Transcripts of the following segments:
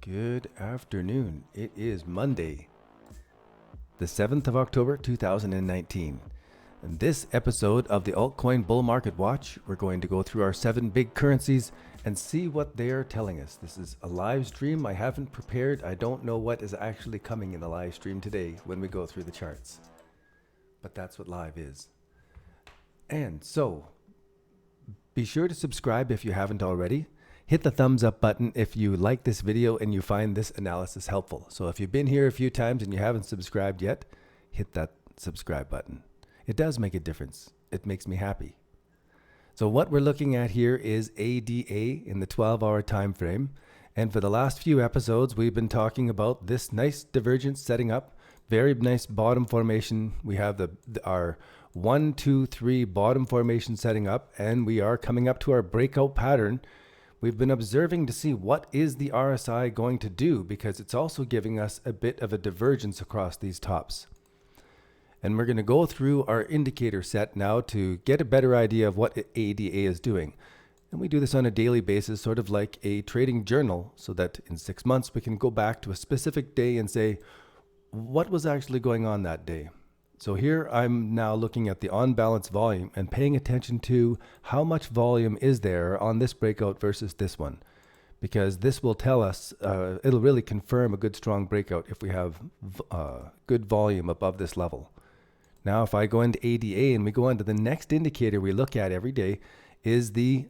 Good afternoon. It is Monday, the 7th of October, 2019. In this episode of the Altcoin Bull Market Watch, we're going to go through our 7 big currencies and see what they are telling us. This is a live stream. I haven't prepared. I don't know what is actually coming in the live stream today when we go through the charts. But that's what live is. And so, be sure to subscribe if you haven't already. Hit the thumbs up button if you like this video and you find this analysis helpful. So if you've been here a few times and you haven't subscribed yet, hit that subscribe button. It does make a difference. It makes me happy. So what we're looking at here is ADA in the 12-hour time frame. And for the last few episodes, we've been talking about this nice divergence setting up. Very nice bottom formation. We have our 1, 2, 3 bottom formation setting up, and we are coming up to our breakout pattern. We've been observing to see what is the RSI going to do, because it's also giving us a bit of a divergence across these tops. And we're going to go through our indicator set now to get a better idea of what ADA is doing. And we do this on a daily basis, sort of like a trading journal, so that in 6 months we can go back to a specific day and say, what was actually going on that day? So here I'm now looking at the on-balance volume and paying attention to how much volume is there on this breakout versus this one. Because this will tell us, it'll really confirm a good strong breakout if we have good volume above this level. Now if I go into ADA and we go on to the next indicator we look at every day is the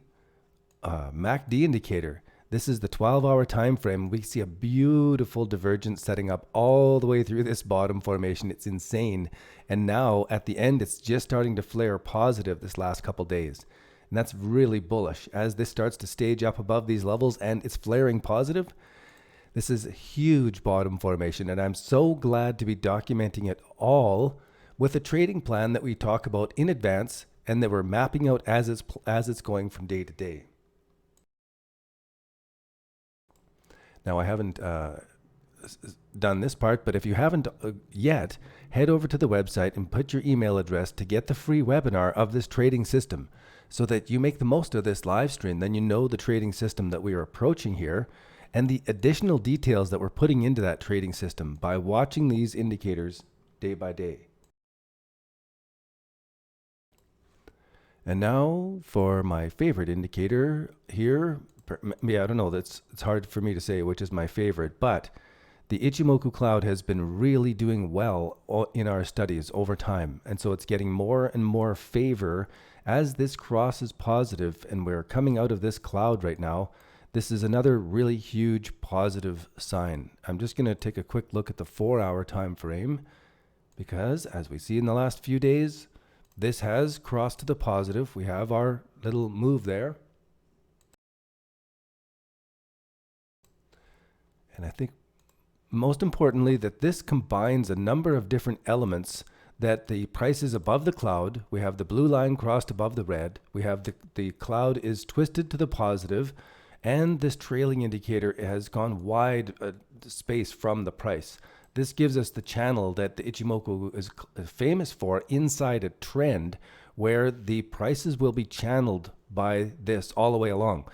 MACD indicator. This is the 12-hour time frame. We see a beautiful divergence setting up all the way through this bottom formation. It's insane. And now at the end, it's just starting to flare positive this last couple days. And that's really bullish. As this starts to stage up above these levels and it's flaring positive, this is a huge bottom formation. And I'm so glad to be documenting it all with a trading plan that we talk about in advance and that we're mapping out as it's going from day to day. Now, I haven't done this part, but if you haven't yet, head over to the website and put your email address to get the free webinar of this trading system so that you make the most of this live stream. Then you know the trading system that we are approaching here and the additional details that we're putting into that trading system by watching these indicators day by day. And now for my favorite indicator here. Yeah, I don't know. It's hard for me to say which is my favorite, but the Ichimoku cloud has been really doing well in our studies over time. And so it's getting more and more favor as this crosses positive and we're coming out of this cloud right now. This is another really huge positive sign. I'm just going to take a quick look at the 4-hour time frame because as we see in the last few days, this has crossed to the positive. We have our little move there. And I think most importantly that this combines a number of different elements that the price is above the cloud. We have the blue line crossed above the red. We have the cloud is twisted to the positive, and this trailing indicator has gone wide space from the price. This gives us the channel that the Ichimoku is famous for inside a trend where the prices will be channeled by this all the way along.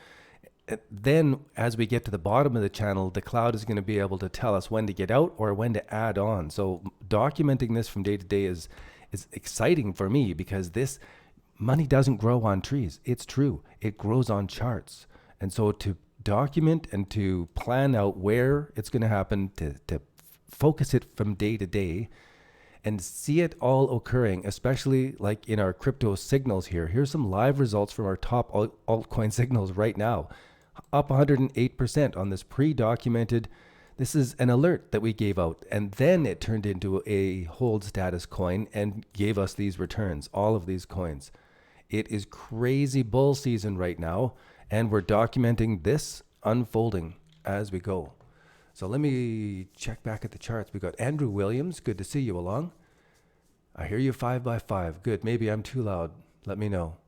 Then as we get to the bottom of the channel, the cloud is going to be able to tell us when to get out or when to add on. So documenting this from day to day is exciting for me because this money doesn't grow on trees. It's true. It grows on charts. And so to document and to plan out where it's going to happen, to focus it from day to day and see it all occurring, especially like in our crypto signals here. Here's some live results from our top altcoin signals right now. Up 108% on this pre-documented. This is an alert that we gave out, and then it turned into a hold status coin and gave us these returns, all of these coins. It is crazy bull season right now, and we're documenting this unfolding as we go. So let me check back at the charts. We got Andrew Williams. Good to see you along. I hear you 5 by 5. Good. Maybe I'm too loud. Let me know.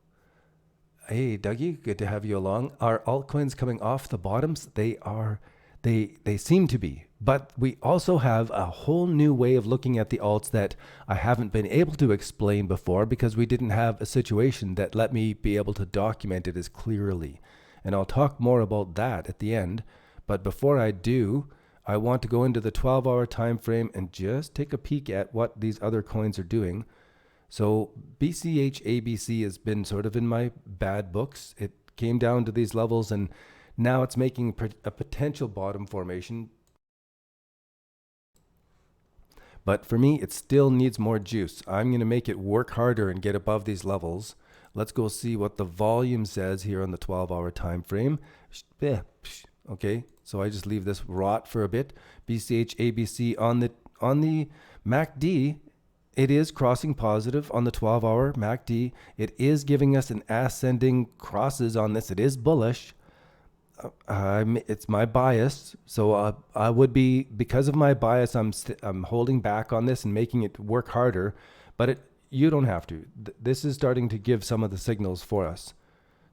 Hey, Dougie, good to have you along. Are altcoins coming off the bottoms? They seem to be, but we also have a whole new way of looking at the alts that I haven't been able to explain before because we didn't have a situation that let me be able to document it as clearly. And I'll talk more about that at the end. But before I do, I want to go into the 12-hour time frame and just take a peek at what these other coins are doing. So BCH ABC has been sort of in my bad books. It came down to these levels and now it's making a potential bottom formation. But for me, it still needs more juice. I'm going to make it work harder and get above these levels. Let's go see what the volume says here on the 12-hour time frame. Okay, so I just leave this rot for a bit. BCH ABC on the MACD, it is crossing positive on the 12-hour MACD. It is giving us an ascending crosses on this. It is bullish. It's my bias, so I would be, because of my bias, I'm holding back on this and making it work harder. But you don't have to. This is starting to give some of the signals for us.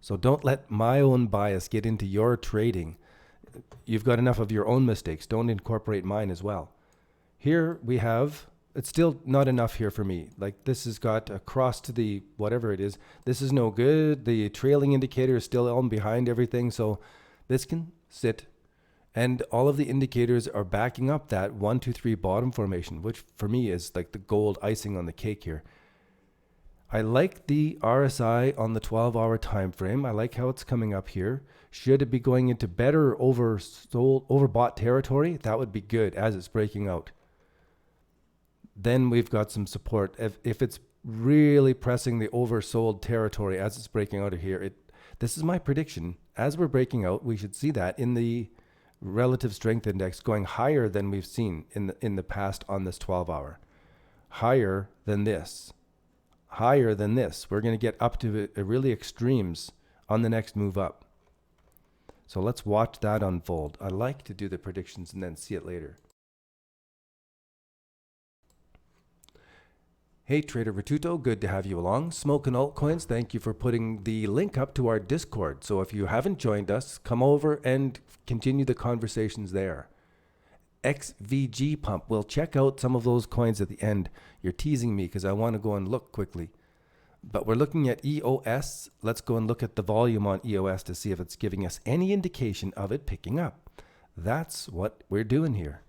So don't let my own bias get into your trading. You've got enough of your own mistakes. Don't incorporate mine as well. Here we have, it's still not enough here for me. Like this has got a cross to the whatever it is. This is no good. The trailing indicator is still on behind everything. So this can sit. And all of the indicators are backing up that 1, 2, 3 bottom formation, which for me is like the gold icing on the cake here. I like the RSI on the 12-hour time frame. I like how it's coming up here. Should it be going into better overbought territory? That would be good as it's breaking out. Then we've got some support. If it's really pressing the oversold territory as it's breaking out of here, this is my prediction. As we're breaking out, we should see that in the relative strength index going higher than we've seen in the past on this 12-hour. Higher than this. Higher than this. We're going to get up to really extremes on the next move up. So let's watch that unfold. I like to do the predictions and then see it later. Hey Trader Ratuto, good to have you along. Smoking Altcoins, thank you for putting the link up to our Discord. So if you haven't joined us, come over and continue the conversations there. XVG Pump, we'll check out some of those coins at the end. You're teasing me because I want to go and look quickly. But we're looking at EOS. Let's go and look at the volume on EOS to see if it's giving us any indication of it picking up. That's what we're doing here.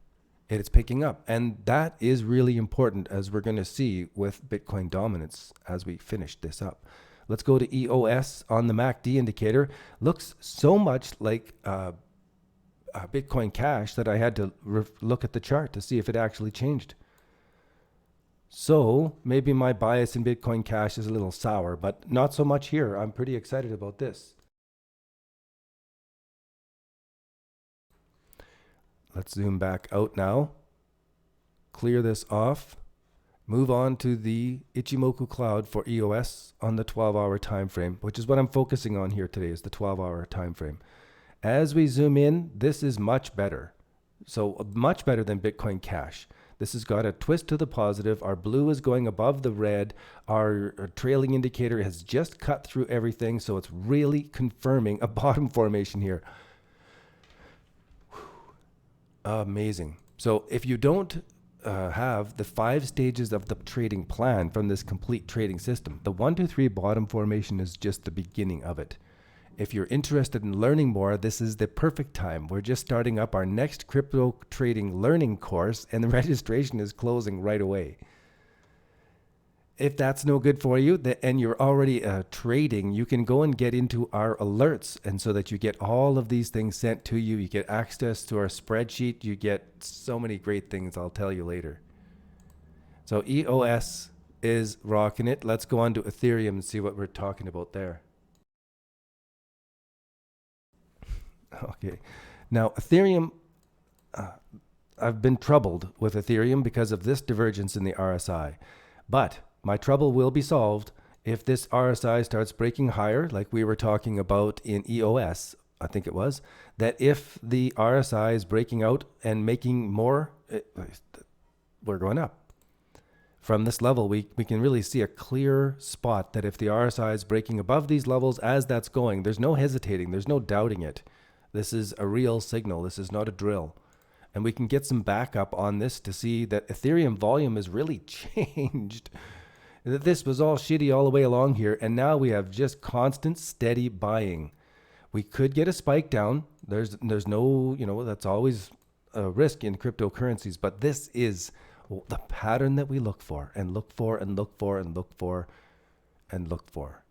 It's picking up. And that is really important, as we're going to see with Bitcoin dominance as we finish this up. Let's go to EOS on the MACD indicator. Looks so much like Bitcoin Cash that I had to look at the chart to see if it actually changed. So maybe my bias in Bitcoin Cash is a little sour, but not so much here. I'm pretty excited about this. Let's zoom back out now. Clear this off. Move on to the Ichimoku cloud for EOS on the 12-hour time frame, which is what I'm focusing on here today, is the 12-hour time frame. As we zoom in, this is much better. So much better than Bitcoin Cash. This has got a twist to the positive. Our blue is going above the red. Our trailing indicator has just cut through everything. So it's really confirming a bottom formation here. Amazing. So if you don't have the 5 stages of the trading plan from this complete trading system, the 1, 2, 3 bottom formation is just the beginning of it. If you're interested in learning more, this is the perfect time. We're just starting up our next crypto trading learning course, and the registration is closing right away. If that's no good for you, and you're already trading, you can go and get into our alerts, and so that you get all of these things sent to you. You get access to our spreadsheet. You get so many great things I'll tell you later. So EOS is rocking it. Let's go on to Ethereum and see what we're talking about there. Okay, now Ethereum, I've been troubled with Ethereum because of this divergence in the RSI, but my trouble will be solved if this RSI starts breaking higher, like we were talking about in EOS, I think it was, that if the RSI is breaking out and making more, we're going up. From this level, we can really see a clear spot that if the RSI is breaking above these levels as that's going, there's no hesitating, there's no doubting it. This is a real signal. This is not a drill. And we can get some backup on this to see that Ethereum volume has really changed. This was all shitty all the way along here, and now we have just constant, steady buying. We could get a spike down. There's no, that's always a risk in cryptocurrencies, but this is the pattern that we look for and look for and look for and look for and look for.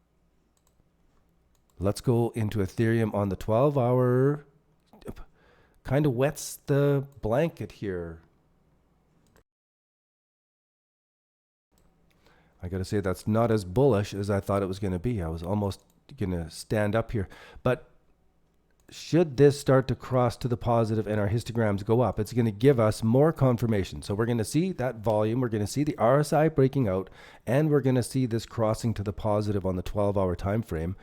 Let's go into Ethereum on the 12-hour. Kind of wets the blanket here. I got to say, that's not as bullish as I thought it was going to be. I was almost going to stand up here. But should this start to cross to the positive and our histograms go up, it's going to give us more confirmation. So we're going to see that volume, we're going to see the RSI breaking out, and we're going to see this crossing to the positive on the 12-hour time frame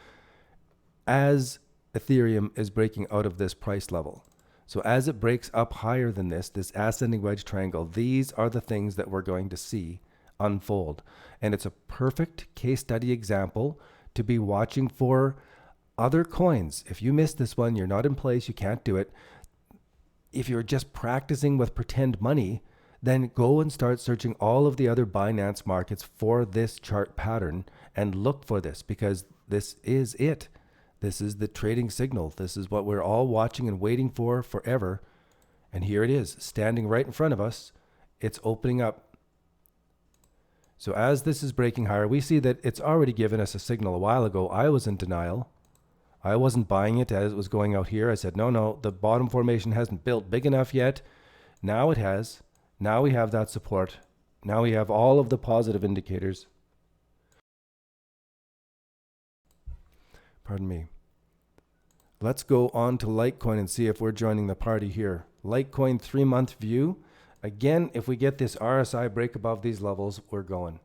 as Ethereum is breaking out of this price level. So as it breaks up higher than this ascending wedge triangle, these are the things that we're going to see unfold. And it's a perfect case study example to be watching for other coins. If you missed this one, you're not in place, you can't do it. If you're just practicing with pretend money, then go and start searching all of the other Binance markets for this chart pattern and look for this, because this is it. This is the trading signal. This is what we're all watching and waiting for forever. And here it is, standing right in front of us. It's opening up. So as this is breaking higher, we see that it's already given us a signal a while ago. I was in denial. I wasn't buying it as it was going out here. I said, no, the bottom formation hasn't built big enough yet. Now it has. Now we have that support. Now we have all of the positive indicators. Pardon me. Let's go on to Litecoin and see if we're joining the party here. Litecoin 3-month view. Again, if we get this RSI break above these levels, we're going.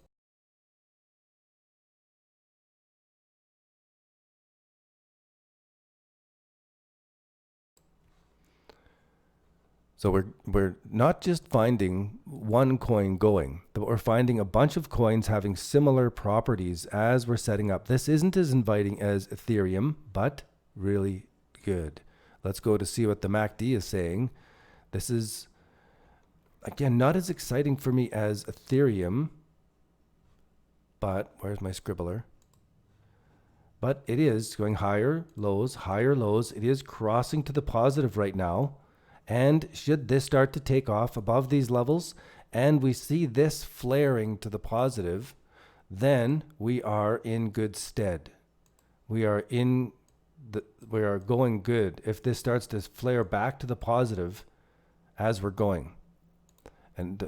So we're not just finding one coin going, but we're finding a bunch of coins having similar properties as we're setting up. This isn't as inviting as Ethereum, but really good. Let's go to see what the MACD is saying. This is, again, not as exciting for me as Ethereum, but where's my scribbler? But it is going higher lows, higher lows. It is crossing to the positive right now. And should this start to take off above these levels and we see this flaring to the positive, then we are in good stead. We are going good if this starts to flare back to the positive as we're going. And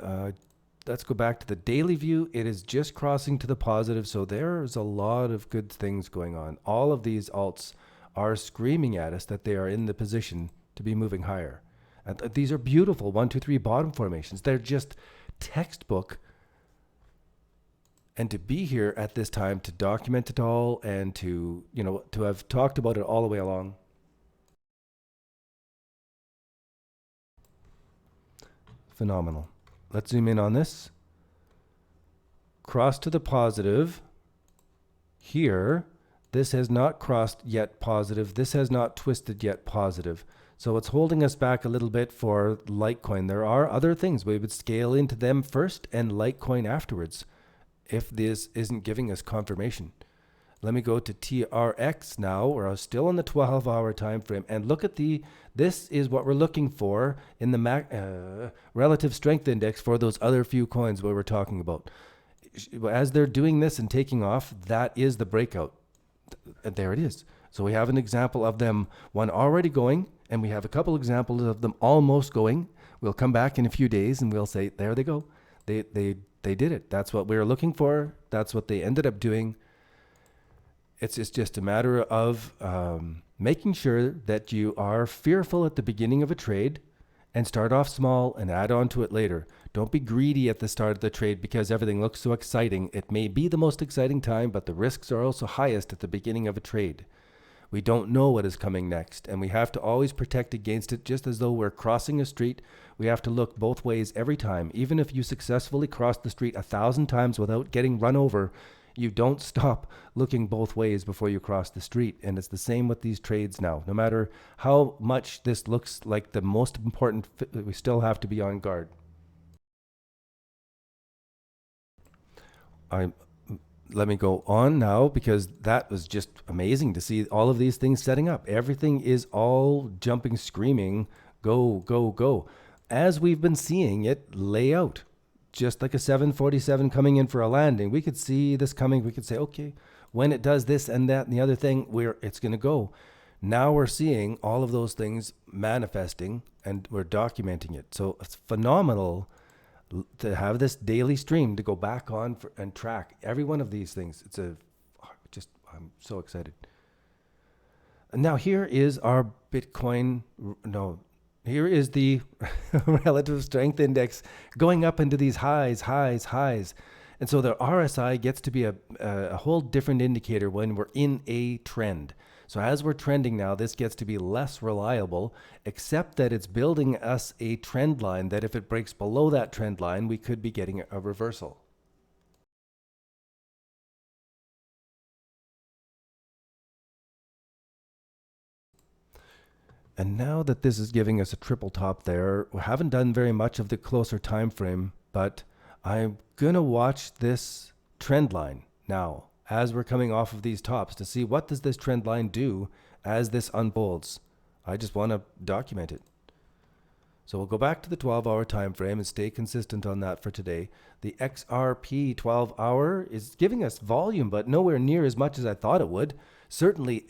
let's go back to the daily view. It is just crossing to the positive, so there's a lot of good things going on. All of these alts are screaming at us that they are in the position to be moving higher. And these are beautiful 1, 2, 3 bottom formations. They're just textbook. And to be here at this time to document it all and to have talked about it all the way along. Phenomenal. Let's zoom in on this. Cross to the positive. Here, this has not crossed yet positive. This has not twisted yet positive. So it's holding us back a little bit for Litecoin. There are other things. We would scale into them first and Litecoin afterwards if this isn't giving us confirmation. Let me go to TRX now. We're still on the 12-hour time frame. And look at this is what we're looking for in the relative strength index for those other few coins we were talking about. As they're doing this and taking off, that is the breakout. And there it is. So we have an example of them, one already going, and we have a couple examples of them almost going. We'll come back in a few days and we'll say, there they go. They did it. That's what we were looking for. That's what they ended up doing. It's just a matter of making sure that you are fearful at the beginning of a trade and start off small and add on to it later. Don't be greedy at the start of the trade because everything looks so exciting. It may be the most exciting time, but the risks are also highest at the beginning of a trade. We don't know what is coming next, and we have to always protect against it, just as though we're crossing a street. We have to look both ways every time. Even if you successfully cross the street 1,000 times without getting run over, you don't stop looking both ways before you cross the street. And it's the same with these trades now. No matter how much this looks like the most important, we still have to be on guard. let me go on now, because that was just amazing to see all of these things setting up. Everything is all jumping, screaming, go, go, go. As we've been seeing it lay out, just like a 747 coming in for a landing. We could see this coming. We could say, okay, when it does this and that and the other thing, it's going to go. Now we're seeing all of those things manifesting, and we're documenting it. So it's phenomenal to have this daily stream to go back on and track every one of these things. I'm so excited. And now here is our Bitcoin. No, here is the relative strength index going up into these highs. And so the RSI gets to be a whole different indicator when we're in a trend. So as we're trending now, this gets to be less reliable, except that it's building us a trend line that if it breaks below that trend line, we could be getting a reversal. And now that this is giving us a triple top there, we haven't done very much of the closer time frame, but I'm going to watch this trend line now as we're coming off of these tops to see what does this trend line do as this unfolds. I just want to document it. So we'll go back to the 12-hour time frame and stay consistent on that for today. The XRP 12-hour is giving us volume, but nowhere near as much as I thought it would. Certainly,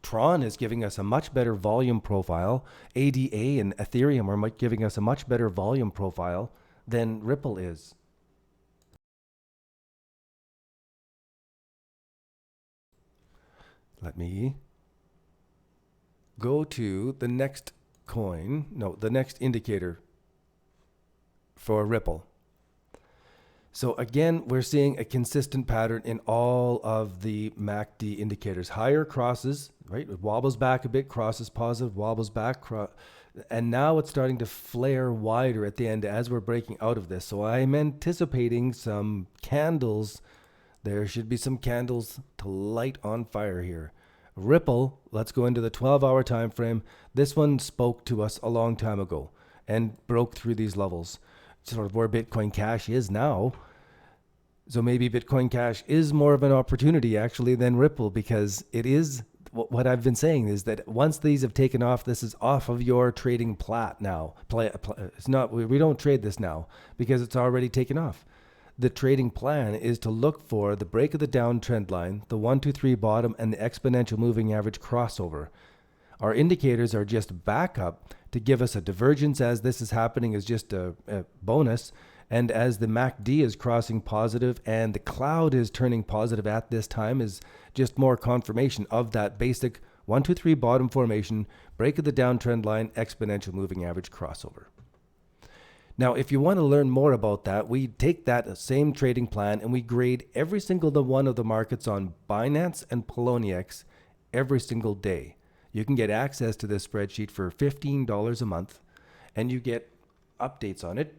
Tron is giving us a much better volume profile. ADA and Ethereum are giving us a much better volume profile than Ripple is. Let me go to the next the next indicator for Ripple. So again, we're seeing a consistent pattern in all of the MACD indicators. Higher crosses, right? It wobbles back a bit, crosses positive, wobbles back, and now it's starting to flare wider at the end as we're breaking out of this. So I'm anticipating some candles. There should be some candles to light on fire here. Ripple, let's go into the 12-hour time frame. This one spoke to us a long time ago and broke through these levels, sort of where Bitcoin Cash is now. So maybe Bitcoin Cash is more of an opportunity actually than Ripple, because it is what I've been saying is that once these have taken off, this is off of your trading plat now. It's not, we don't trade this now because it's already taken off. The trading plan is to look for the break of the downtrend line, the 1, 2, 3 bottom, and the exponential moving average crossover. Our indicators are just backup to give us a divergence as this is happening is just a bonus. And as the MACD is crossing positive and the cloud is turning positive at this time is just more confirmation of that basic 1, 2, 3 bottom formation, break of the downtrend line, exponential moving average crossover. Now, if you want to learn more about that, we take that same trading plan and we grade every single one of the markets on Binance and Poloniex every single day. You can get access to this spreadsheet for $15 a month, and you get updates on it.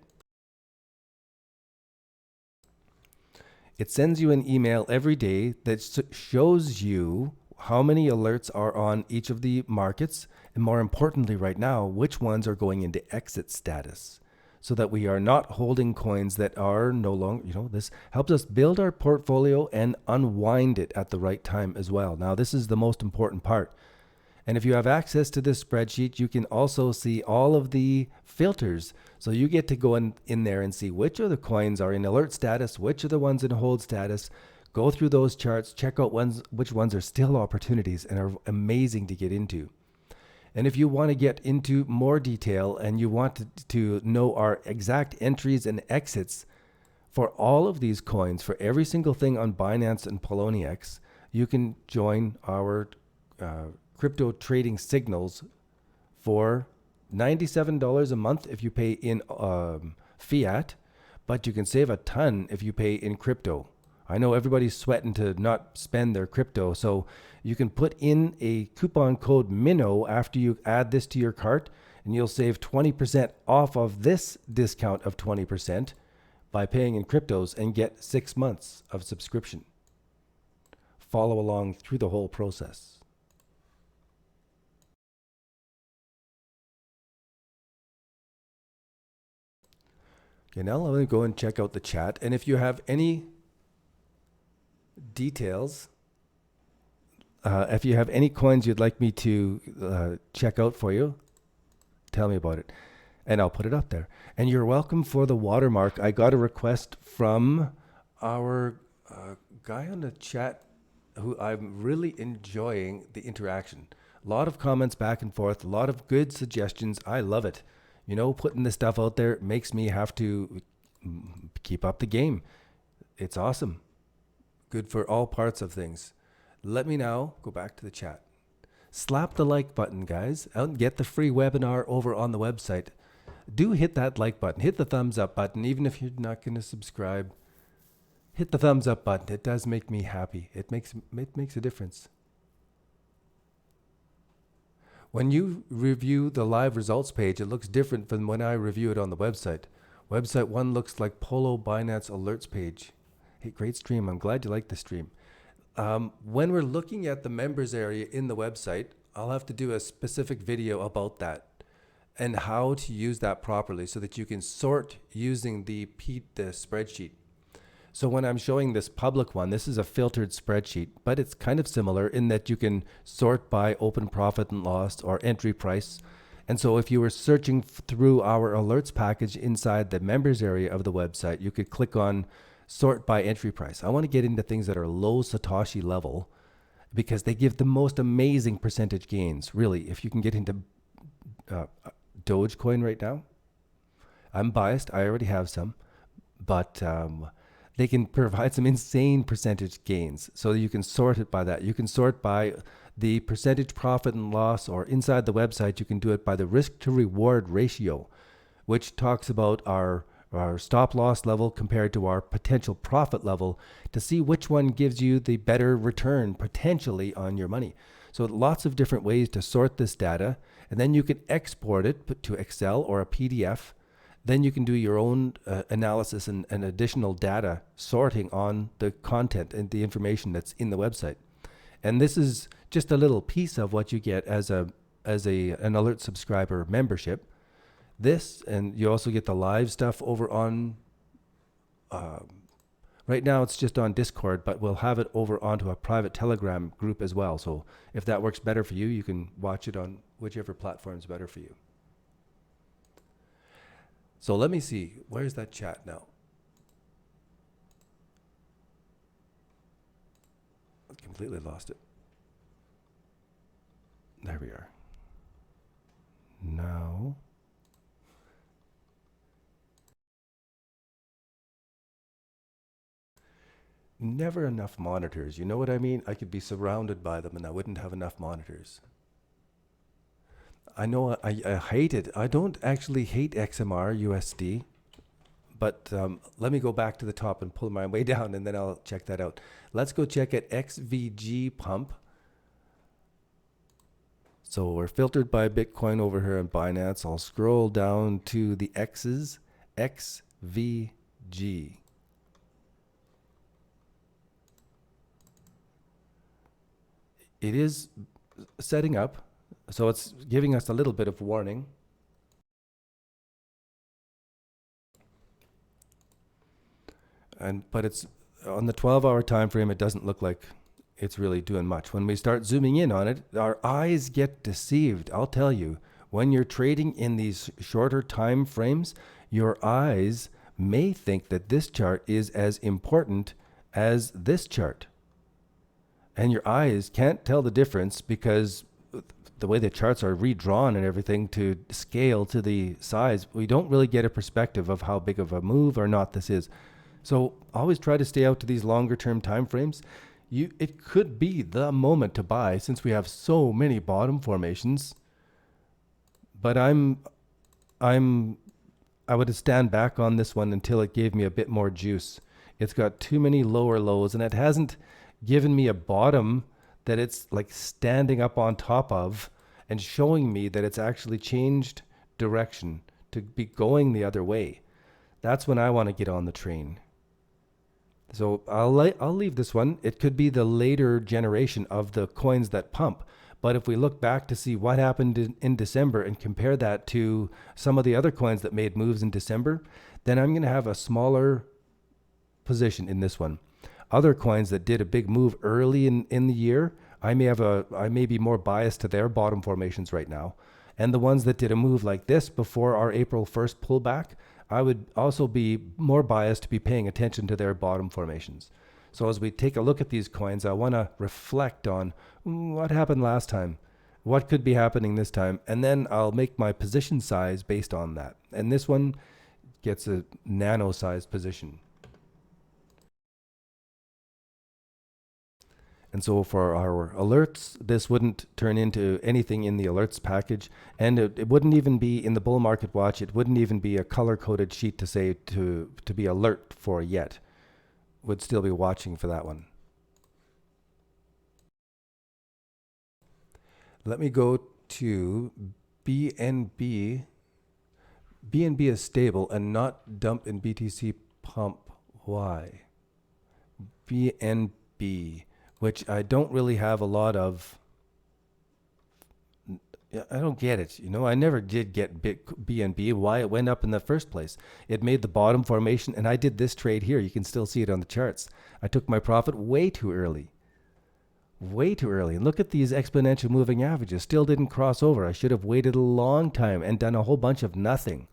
It sends you an email every day that shows you how many alerts are on each of the markets, and more importantly right now, which ones are going into exit status, so that we are not holding coins that are no longer, this helps us build our portfolio and unwind it at the right time as well. Now, this is the most important part. And if you have access to this spreadsheet, you can also see all of the filters. So you get to go in there and see which of the coins are in alert status, which are the ones in hold status, go through those charts, check out which ones are still opportunities and are amazing to get into. And if you want to get into more detail and you want to know our exact entries and exits for all of these coins, for every single thing on Binance and Poloniex, you can join our crypto trading signals for $97 a month if you pay in fiat, but you can save a ton if you pay in crypto. I know everybody's sweating to not spend their crypto, so you can put in a coupon code MINNOW after you add this to your cart, and you'll save 20% off of this discount of 20% by paying in cryptos and get 6 months of subscription. Follow along through the whole process. Okay, now let me go and check out the chat. And if you have any details. If you have any coins you'd like me to check out for you, tell me about it, and I'll put it up there. And you're welcome for the watermark. I got a request from our guy on the chat who I'm really enjoying the interaction. A lot of comments back and forth, a lot of good suggestions. I love it. You know, putting this stuff out there makes me have to keep up the game. It's awesome. Good for all parts of things. Let me now go back to the chat. Slap the like button, guys, and get the free webinar over on the website. Do hit that like button. Hit the thumbs up button, even if you're not going to subscribe. Hit the thumbs up button. It does make me happy. It makes a difference. When you review the live results page, it looks different from when I review it on the website. Website 1 looks like Polo Binance alerts page. Hey, great stream. I'm glad you like the stream. When we're looking at the members area in the website, I'll have to do a specific video about that and how to use that properly so that you can sort using the spreadsheet. So when I'm showing this public one, this is a filtered spreadsheet, but it's kind of similar in that you can sort by open profit and loss or entry price. And so if you were searching through our alerts package inside the members area of the website, you could click on sort by entry price. I want to get into things that are low Satoshi level because they give the most amazing percentage gains. Really, if you can get into Dogecoin right now, I'm biased. I already have some, but they can provide some insane percentage gains. So you can sort it by that. You can sort by the percentage profit and loss, or inside the website, you can do it by the risk to reward ratio, which talks about our stop loss level compared to our potential profit level to see which one gives you the better return potentially on your money. So lots of different ways to sort this data, and then you can export it to Excel or a PDF. Then you can do your own analysis and additional data sorting on the content and the information that's in the website. And this is just a little piece of what you get as an alert subscriber membership. This, and you also get the live stuff over on, right now it's just on Discord, but we'll have it over onto a private Telegram group as well. So if that works better for you, you can watch it on whichever platform is better for you. So let me see, where's that chat now? I completely lost it. There we are. Now. Never enough monitors. You know what I mean? I could be surrounded by them and I wouldn't have enough monitors. I know I hate it. I don't actually hate XMR USD, but let me go back to the top and pull my way down and then I'll check that out. Let's go check at XVG pump. So we're filtered by Bitcoin over here on Binance. I'll scroll down to the X's, XVG. It is setting up, so it's giving us a little bit of warning. But it's on the 12-hour time frame, it doesn't look like it's really doing much. When we start zooming in on it, our eyes get deceived. I'll tell you, when you're trading in these shorter time frames, your eyes may think that this chart is as important as this chart. And your eyes can't tell the difference because the way the charts are redrawn and everything to scale to the size, we don't really get a perspective of how big of a move or not this is. So always try to stay out to these longer term time frames. It could be the moment to buy since we have so many bottom formations. But I would stand back on this one until it gave me a bit more juice. It's got too many lower lows and it hasn't given me a bottom that it's like standing up on top of and showing me that it's actually changed direction to be going the other way. That's when I want to get on the train. So I'll leave this one. It could be the later generation of the coins that pump. But if we look back to see what happened in December and compare that to some of the other coins that made moves in December, then I'm going to have a smaller position in this one. Other coins that did a big move early in the year, I may be more biased to their bottom formations right now. And the ones that did a move like this before our April 1st pullback, I would also be more biased to be paying attention to their bottom formations. So as we take a look at these coins, I want to reflect on what happened last time, what could be happening this time, and then I'll make my position size based on that. And this one gets a nano-sized position. And so for our alerts, this wouldn't turn into anything in the alerts package, and it wouldn't even be in the bull market watch. It wouldn't even be a color-coded sheet to say to be alert for yet. Would still be watching for that one. Let me go to BNB. BNB is stable and not dump in BTC pump. Why? BNB, which I don't really have a lot of. I don't get it. I never did get BNB, why it went up in the first place. It made the bottom formation, and I did this trade here. You can still see it on the charts. I took my profit way too early. Way too early. And look at these exponential moving averages. Still didn't cross over. I should have waited a long time and done a whole bunch of nothing.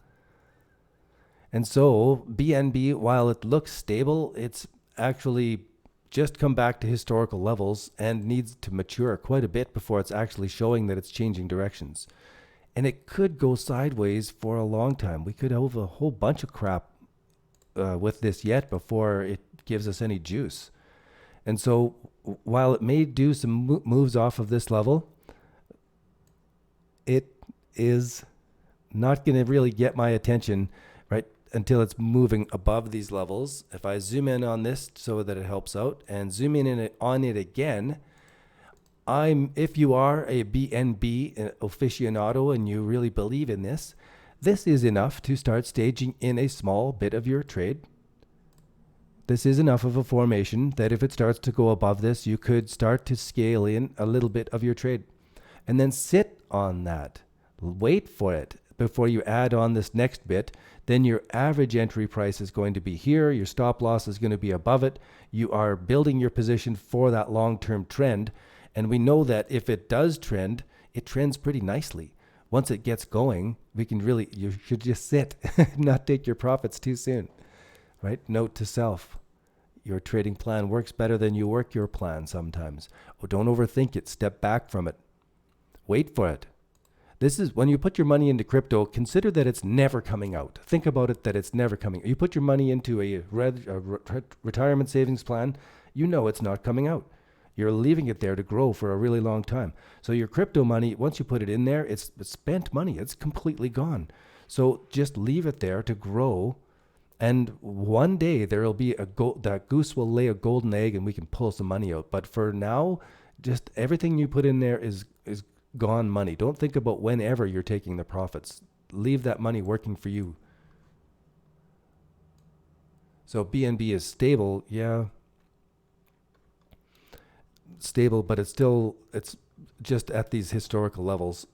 And so BNB, while it looks stable, it's actually just come back to historical levels and needs to mature quite a bit before it's actually showing that it's changing directions. And it could go sideways for a long time. We could have a whole bunch of crap with this yet before it gives us any juice. And so while it may do some moves off of this level, it is not going to really get my attention, right, until it's moving above these levels. If I zoom in on this so that it helps out and zoom in on it again, if you are a BNB aficionado and you really believe in this, this is enough to start staging in a small bit of your trade. This is enough of a formation that if it starts to go above this, you could start to scale in a little bit of your trade and then sit on that. Wait for it before you add on this next bit. Then your average entry price is going to be here. Your stop loss is going to be above it. You are building your position for that long-term trend. And we know that if it does trend, it trends pretty nicely. Once it gets going, you should just sit, not take your profits too soon. Right? Note to self, your trading plan works better than you work your plan sometimes. Don't overthink it. Step back from it. Wait for it. This is when you put your money into crypto, consider that it's never coming out. Think about it that it's never coming. You put your money into a retirement savings plan, you know it's not coming out. You're leaving it there to grow for a really long time. So your crypto money, once you put it in there, it's spent money. It's completely gone. So just leave it there to grow. And one day there will be that goose will lay a golden egg and we can pull some money out. But for now, just everything you put in there is gone money. Don't think about whenever you're taking the profits. Leave that money working for you. So BNB is stable, yeah. Stable, but it's just at these historical levels.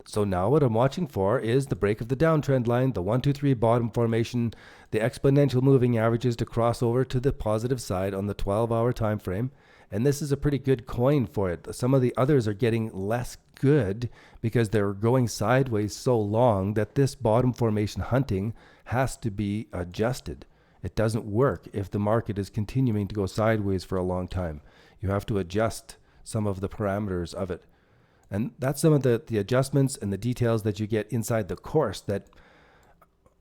So now what I'm watching for is the break of the downtrend line, the 1, 2, 3 bottom formation, the exponential moving averages to cross over to the positive side on the 12-hour time frame. And this is a pretty good coin for it. Some of the others are getting less good because they're going sideways so long that this bottom formation hunting has to be adjusted. It doesn't work if the market is continuing to go sideways for a long time. You have to adjust some of the parameters of it. And that's some of the adjustments and the details that you get inside the course that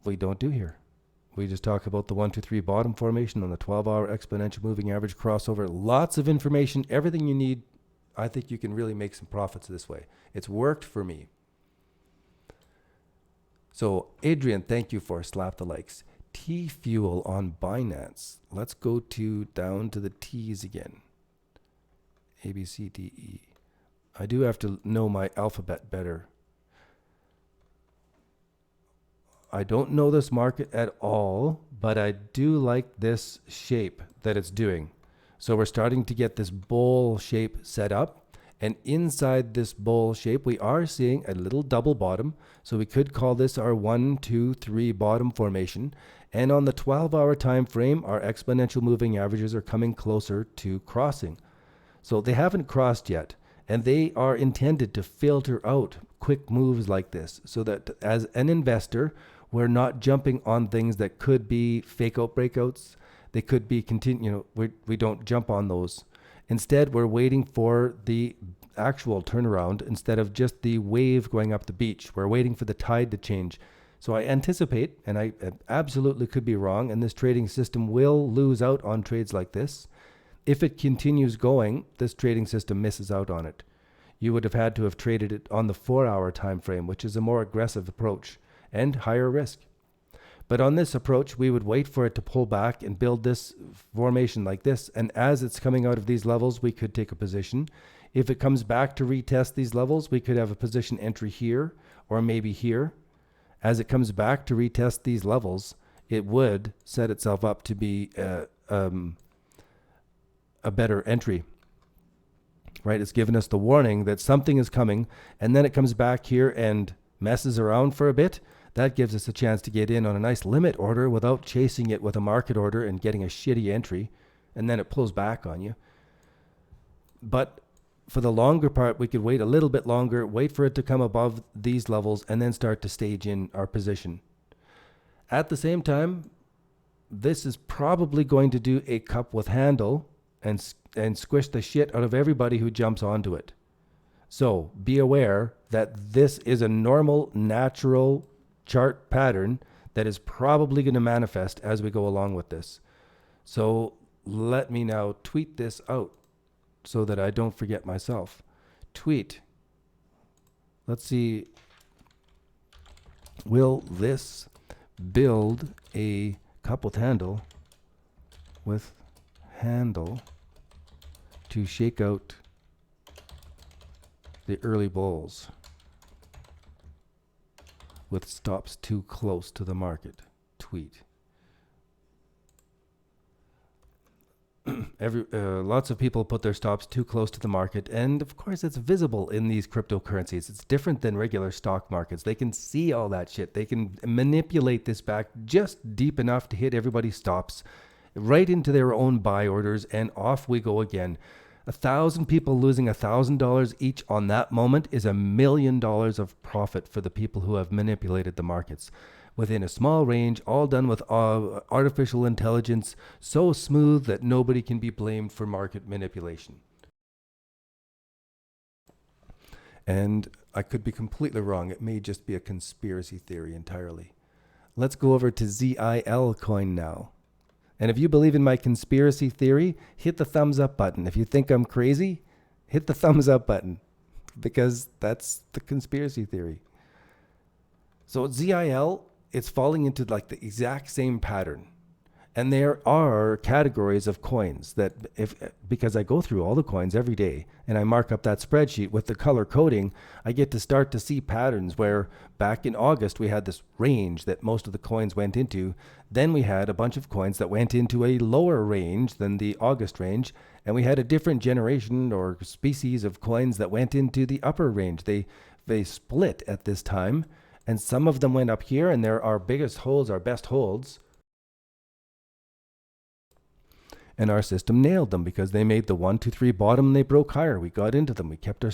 we don't do here. We just talk about the 1, 2, 3 bottom formation on the 12-hour exponential moving average crossover. Lots of information, everything you need. I think you can really make some profits this way. It's worked for me. So Adrian, thank you for slap the likes. T-Fuel on Binance. Let's go down to the T's again. A, B, C, D, E. I do have to know my alphabet better. I don't know this market at all, but I do like this shape that it's doing. So we're starting to get this bowl shape set up, And inside this bowl shape, we are seeing a little double bottom. So we could call this our 1, 2, 3 bottom formation. And on the 12-hour time frame, our exponential moving averages are coming closer to crossing. So they haven't crossed yet. And they are intended to filter out quick moves like this so that as an investor, we're not jumping on things that could be fake out breakouts. They could be we don't jump on those. Instead, we're waiting for the actual turnaround instead of just the wave going up the beach. We're waiting for the tide to change. So I anticipate, and I absolutely could be wrong, and this trading system will lose out on trades like this. If it continues going, this trading system misses out on it. You would have had to have traded it on the 4-hour time frame, which is a more aggressive approach and higher risk. But on this approach, we would wait for it to pull back and build this formation like this. And as it's coming out of these levels, we could take a position. If it comes back to retest these levels, we could have a position entry here or maybe here. As it comes back to retest these levels, it would set itself up to be a better entry. Right? It's given us the warning that something is coming, and then it comes back here and messes around for a bit. That gives us a chance to get in on a nice limit order without chasing it with a market order and getting a shitty entry, and then it pulls back on you. But for the longer part, we could wait a little bit longer, wait for it to come above these levels, and then start to stage in our position. At the same time, this is probably going to do a cup with handle and squish the shit out of everybody who jumps onto it. So be aware that this is a normal, natural chart pattern that is probably going to manifest as we go along with this. So let me now tweet this out so that I don't forget myself. Tweet. Let's see. Will this build a cup with handle to shake out the early bulls with stops too close to the market? Tweet. Lots of people put their stops too close to the market, and of course it's visible in these cryptocurrencies. It's different than regular stock markets. They can see all that shit. They can manipulate this back just deep enough to hit everybody's stops right into their own buy orders, and off we go again. 1,000 people losing $1,000 each on that moment is $1 million of profit for the people who have manipulated the markets within a small range, all done with artificial intelligence, so smooth that nobody can be blamed for market manipulation. And I could be completely wrong. It may just be a conspiracy theory entirely. Let's go over to ALTCOIN now. And if you believe in my conspiracy theory, hit the thumbs up button. If you think I'm crazy, hit the thumbs up button, because that's the conspiracy theory. So ZIL, it's falling into like the exact same pattern. And there are categories of coins that because I go through all the coins every day and I mark up that spreadsheet with the color coding, I get to start to see patterns where back in August, we had this range that most of the coins went into. Then we had a bunch of coins that went into a lower range than the August range. And we had a different generation or species of coins that went into the upper range. They split at this time. And some of them went up here, and they're our biggest holds, our best holds. And our system nailed them because they made the 1, 2, 3 bottom and they broke higher. We got into them. We kept our...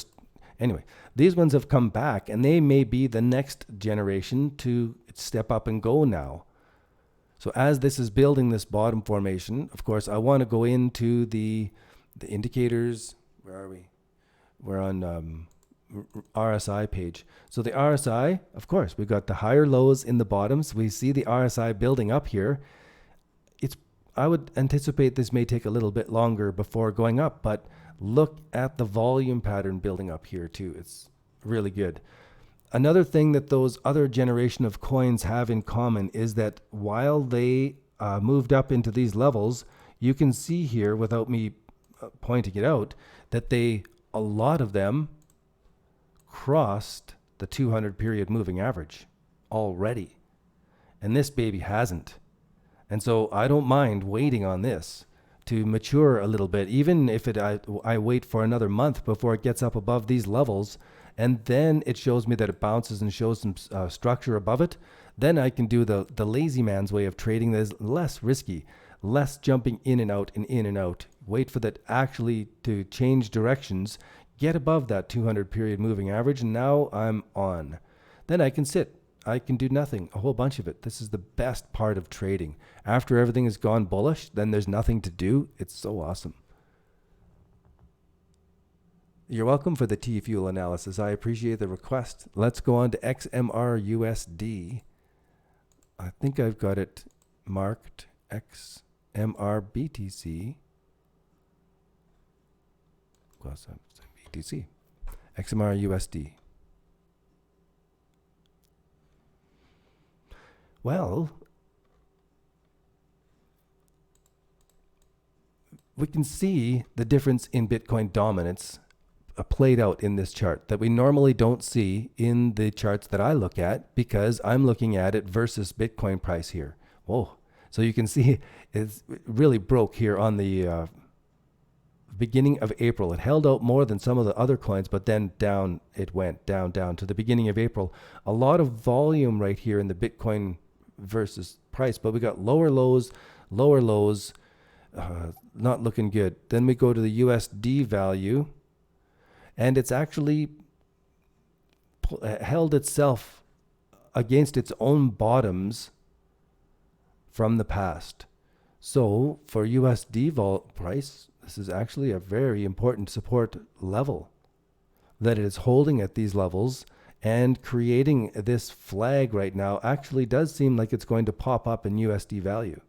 Anyway, these ones have come back, and they may be the next generation to step up and go now. So as this is building this bottom formation, of course, I want to go into the indicators. Where are we? We're on RSI page. So the RSI, of course, we've got the higher lows in the bottoms. We see the RSI building up here. I would anticipate this may take a little bit longer before going up, but look at the volume pattern building up here too. It's really good. Another thing that those other generation of coins have in common is that while they moved up into these levels, you can see here, without me pointing it out, that a lot of them crossed the 200 period moving average already. And this baby hasn't. And so I don't mind waiting on this to mature a little bit, even if I wait for another month before it gets up above these levels, and then it shows me that it bounces and shows some structure above it, then I can do the lazy man's way of trading that is less risky, less jumping in and out and in and out. Wait for that actually to change directions, get above that 200 period moving average, and now I'm on. Then I can sit. I can do nothing, a whole bunch of it. This is the best part of trading. After everything has gone bullish, then there's nothing to do. It's so awesome. You're welcome for the T-Fuel analysis. I appreciate the request. Let's go on to XMR USD. I think I've got it marked XMR BTC. BTC. XMR USD. Well, we can see the difference in Bitcoin dominance played out in this chart that we normally don't see in the charts that I look at, because I'm looking at it versus Bitcoin price here. Whoa. So you can see it really broke here on the beginning of April. It held out more than some of the other coins, but then down it went, down to the beginning of April. A lot of volume right here in the Bitcoin versus price, but we got lower lows, not looking good. Then we go to the USD value, and it's actually held itself against its own bottoms from the past. So for USD price, this is actually a very important support level, that it is holding at these levels and creating this flag right now. Actually does seem like it's going to pop up in USD value.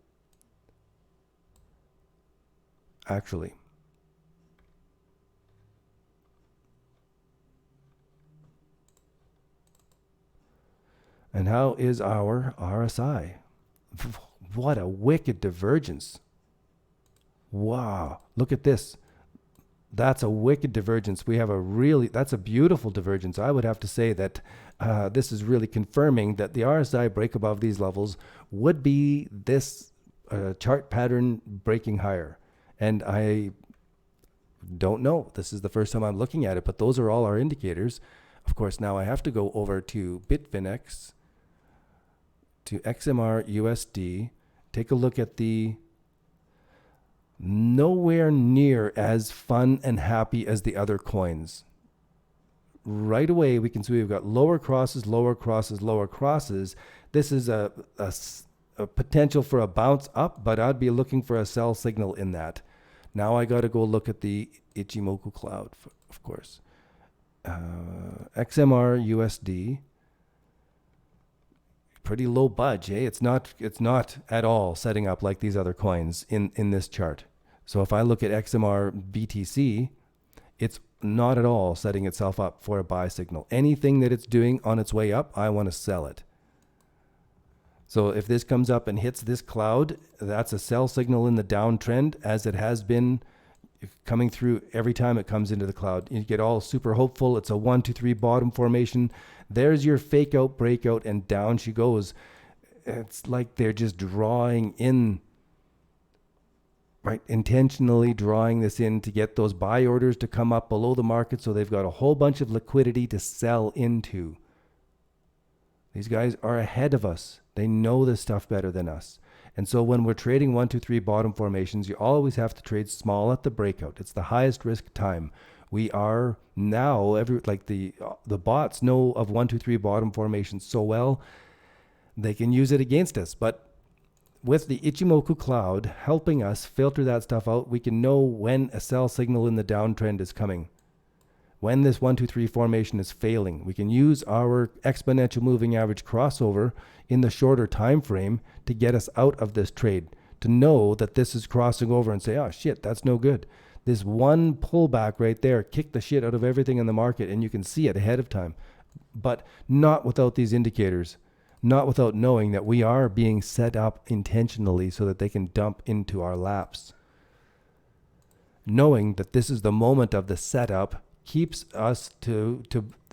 Actually. And how is our RSI? What a wicked divergence. Wow. Look at this. That's a wicked divergence. We have that's a beautiful divergence. I would have to say that this is really confirming that the RSI break above these levels would be this chart pattern breaking higher. And I don't know. This is the first time I'm looking at it, but those are all our indicators. Of course, now I have to go over to Bitfinex, to XMR USD, take a look at the nowhere near as fun and happy as the other coins. Right away, we can see we've got lower crosses, lower crosses, lower crosses. This is a potential for a bounce up, but I'd be looking for a sell signal in that. Now I got to go look at the Ichimoku cloud, of course. XMR USD. Pretty low budge, eh? It's not at all setting up like these other coins in this chart. So if I look at XMR BTC, it's not at all setting itself up for a buy signal. Anything that it's doing on its way up, I want to sell it. So if this comes up and hits this cloud, that's a sell signal in the downtrend, as it has been coming through every time it comes into the cloud. You get all super hopeful. It's a 1, 2, 3 bottom formation. There's your fake out, breakout, and down she goes. It's like they're just drawing in, right? Intentionally drawing this in to get those buy orders to come up below the market, so they've got a whole bunch of liquidity to sell into. These guys are ahead of us. They know this stuff better than us. And so when we're trading 1, 2, 3 bottom formations, you always have to trade small at the breakout. It's the highest risk time. We are now, the bots know of 1, 2, 3 bottom formations so well, they can use it against us. But with the Ichimoku cloud helping us filter that stuff out, we can know when a sell signal in the downtrend is coming. When this 1, 2, 3 formation is failing, we can use our exponential moving average crossover in the shorter time frame to get us out of this trade, to know that this is crossing over and say, oh shit, that's no good. This one pullback right there kicked the shit out of everything in the market, and you can see it ahead of time. But not without these indicators, not without knowing that we are being set up intentionally so that they can dump into our laps. Knowing that this is the moment of the setup keeps us to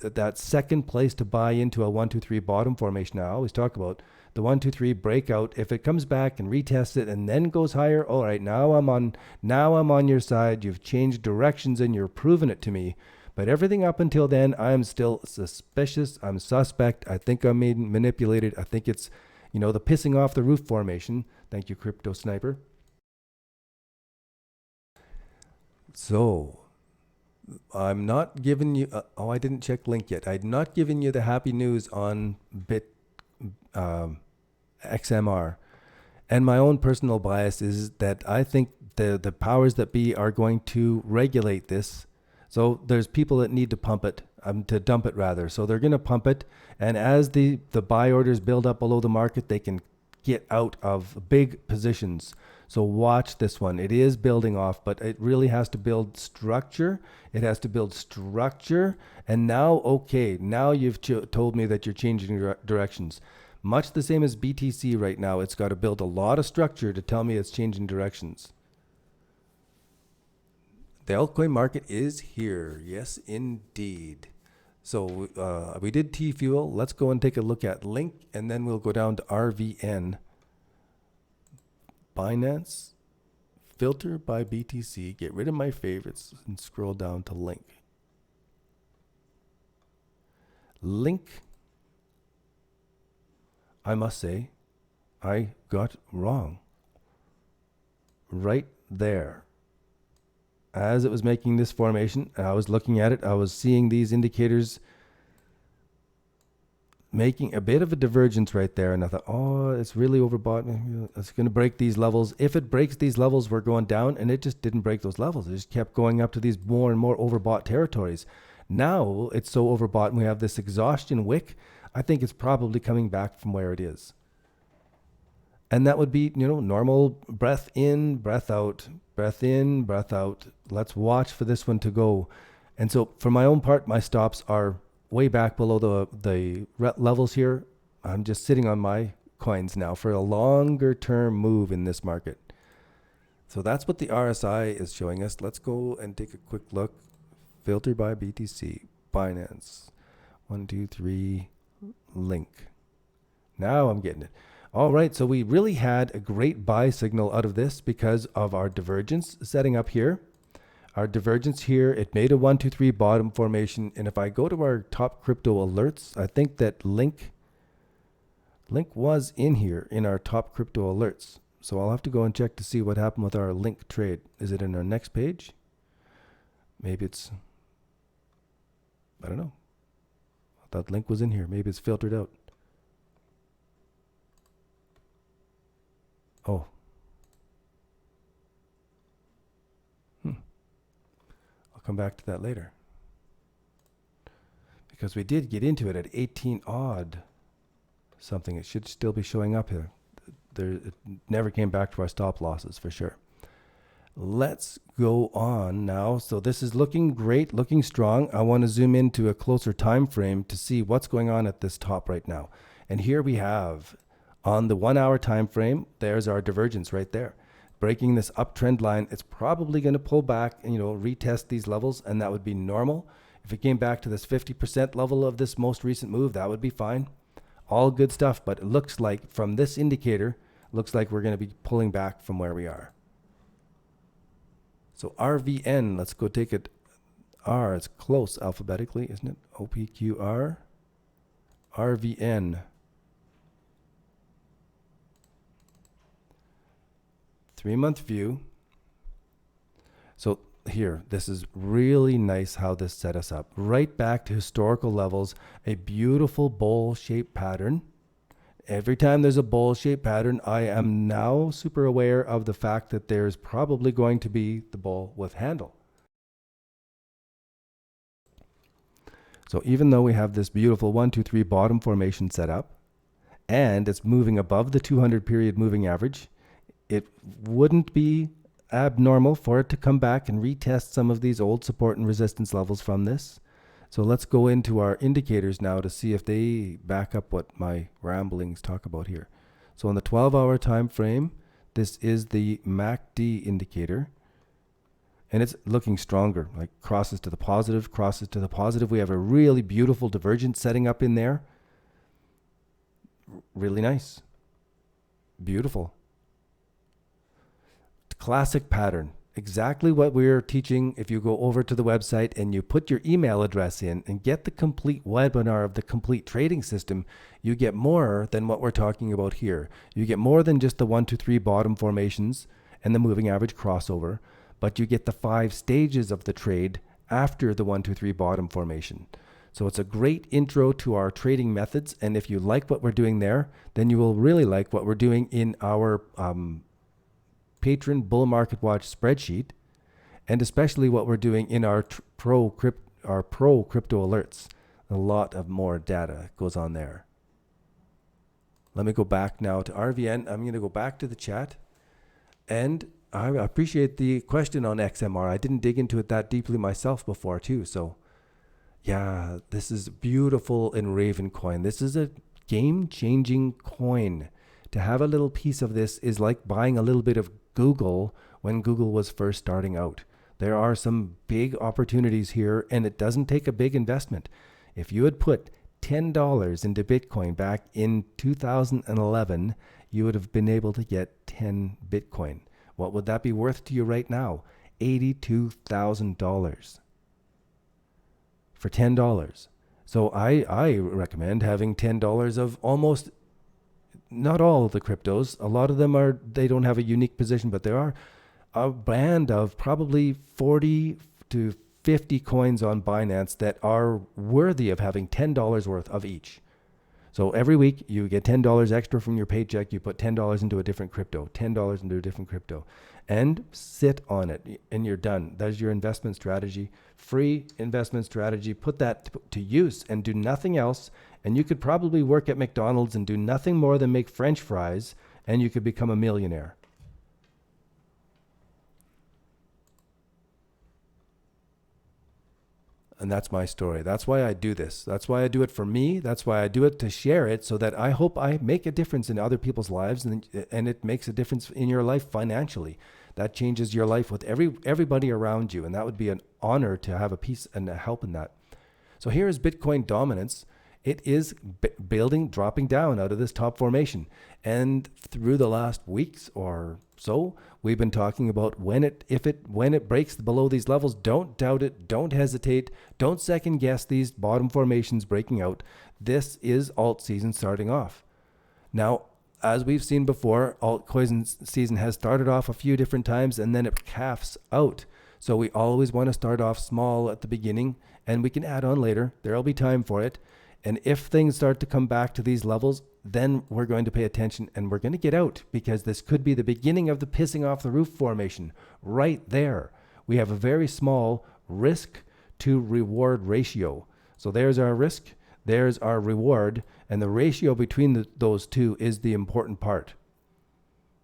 that second place to buy into a 1, 2, 3 bottom formation. I always talk about the 1, 2, 3 breakout. If it comes back and retests it and then goes higher, all right, now I'm on your side. You've changed directions and you're proving it to me. But everything up until then, I'm still suspicious. I'm suspect. I think I'm being manipulated. I think it's, the pissing off the roof formation. Thank you, Crypto Sniper. So I'm not giving you, I didn't check link yet. I'm not giving you the happy news on XMR. And my own personal bias is that I think the powers that be are going to regulate this. So there's people that need to pump it, to dump it rather. So they're going to pump it. And as the buy orders build up below the market, they can get out of big positions. So watch this one. It is building off, but it really has to build structure. It has to build structure. And now, okay, now you've told me that you're changing directions. Much the same as BTC right now. It's got to build a lot of structure to tell me it's changing directions. The altcoin market is here. Yes, indeed. So we did T-Fuel. Let's go and take a look at Link, and then we'll go down to RVN. Binance, filter by BTC, get rid of my favorites, and scroll down to Link. Link, I must say, I got wrong. Right there. As it was making this formation, and I was looking at it, I was seeing these indicators making a bit of a divergence right there. And I thought, oh, it's really overbought. It's going to break these levels. If it breaks these levels, we're going down. And it just didn't break those levels. It just kept going up to these more and more overbought territories. Now it's so overbought and we have this exhaustion wick. I think it's probably coming back from where it is. And that would be, normal breath in, breath out, breath in, breath out. Let's watch for this one to go. And so for my own part, my stops are way back below the levels here. I'm just sitting on my coins now for a longer term move in this market. So that's what the RSI is showing us. Let's go and take a quick look. Filter by BTC, Binance, 1, 2, 3, Link. Now I'm getting it. All right, so we really had a great buy signal out of this because of our divergence setting up here. Our divergence here, it made a 1, 2, 3 bottom formation. And if I go to our top crypto alerts, I think that Link was in here in our top crypto alerts. So I'll have to go and check to see what happened with our Link trade. Is it in our next page? Maybe it's, I don't know. I thought Link was in here. Maybe it's filtered out. Oh. I'll come back to that later. Because we did get into it at 18 odd something. It should still be showing up here. It never came back to our stop losses for sure. Let's go on now. So this is looking great, looking strong. I want to zoom into a closer time frame to see what's going on at this top right now. And here we have on the 1 hour time frame, there's our divergence right there. Breaking this uptrend line, it's probably going to pull back and retest these levels, and that would be normal. If it came back to this 50% level of this most recent move, that would be fine. All good stuff, but it looks like from this indicator, looks like we're going to be pulling back from where we are. So RVN, let's go take it. R, it's close alphabetically, isn't it? OPQR, RVN. 3-month view. So here, this is really nice how this set us up. Right back to historical levels, a beautiful bowl-shaped pattern. Every time there's a bowl-shaped pattern, I am now super aware of the fact that there's probably going to be the bowl with handle. So even though we have this beautiful 1, 2, 3 bottom formation set up, and it's moving above the 200 period moving average, it wouldn't be abnormal for it to come back and retest some of these old support and resistance levels from this. So let's go into our indicators now to see if they back up what my ramblings talk about here. So on the 12-hour time frame, this is the MACD indicator, and it's looking stronger, like crosses to the positive, crosses to the positive. We have a really beautiful divergence setting up in there. really nice. Beautiful. Classic pattern. Exactly what we're teaching. If you go over to the website and you put your email address in and get the complete webinar of the complete trading system, you get more than what we're talking about here. You get more than just the 1, 2, 3 bottom formations and the moving average crossover, but you get the 5 stages of the trade after the 1, 2, 3 bottom formation. So it's a great intro to our trading methods. And if you like what we're doing there, then you will really like what we're doing in our patron bull market watch spreadsheet, and especially what we're doing in our pro crypto alerts. A lot of more data goes on there. Let me go back now to RVN. I'm going to go back to the chat, and I appreciate the question on XMR. I didn't dig into it that deeply myself before too. So yeah, this is beautiful in Raven coin. This is a game-changing coin. To have a little piece of this is like buying a little bit of Google when Google was first starting out. There are some big opportunities here, and it doesn't take a big investment. If you had put $10 into Bitcoin back in 2011, you would have been able to get 10 Bitcoin. What would that be worth to you right now? $82,000 for $10. So I recommend having $10 of almost, not all of the cryptos. A lot of them they don't have a unique position, but there are a band of probably 40 to 50 coins on Binance that are worthy of having $10 worth of each. So every week you get $10 extra from your paycheck. You put $10 into a different crypto, $10 into a different crypto, and sit on it, and you're done. That is your investment strategy, free investment strategy. Put that to use and do nothing else. And you could probably work at McDonald's and do nothing more than make French fries, and you could become a millionaire. And that's my story. That's why I do this. That's why I do it for me. That's why I do it, to share it, so that I hope I make a difference in other people's lives, and it makes a difference in your life financially. That changes your life with everybody around you, and that would be an honor to have a piece and a help in that. So here is Bitcoin dominance. It is dropping down out of this top formation. And through the last weeks or so, we've been talking about when it breaks below these levels, don't doubt it, don't hesitate, don't second guess these bottom formations breaking out. This is alt season starting off. Now, as we've seen before, altcoin season has started off a few different times, and then it calves out. So we always want to start off small at the beginning, and we can add on later. There'll be time for it. And if things start to come back to these levels, then we're going to pay attention, and we're going to get out, because this could be the beginning of the pissing off the roof formation right there. We have a very small risk to reward ratio. So there's our risk, there's our reward, and the ratio between those two is the important part.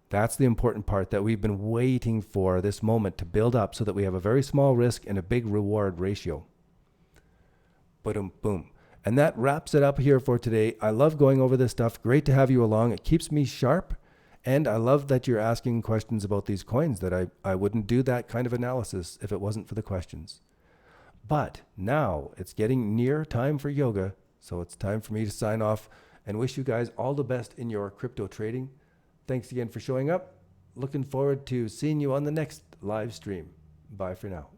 That's the important part that we've been waiting for this moment to build up, so that we have a very small risk and a big reward ratio. Boom, boom. And that wraps it up here for today. I love going over this stuff. Great to have you along. It keeps me sharp. And I love that you're asking questions about these coins, that I wouldn't do that kind of analysis if it wasn't for the questions. But now it's getting near time for yoga. So it's time for me to sign off and wish you guys all the best in your crypto trading. Thanks again for showing up. Looking forward to seeing you on the next live stream. Bye for now.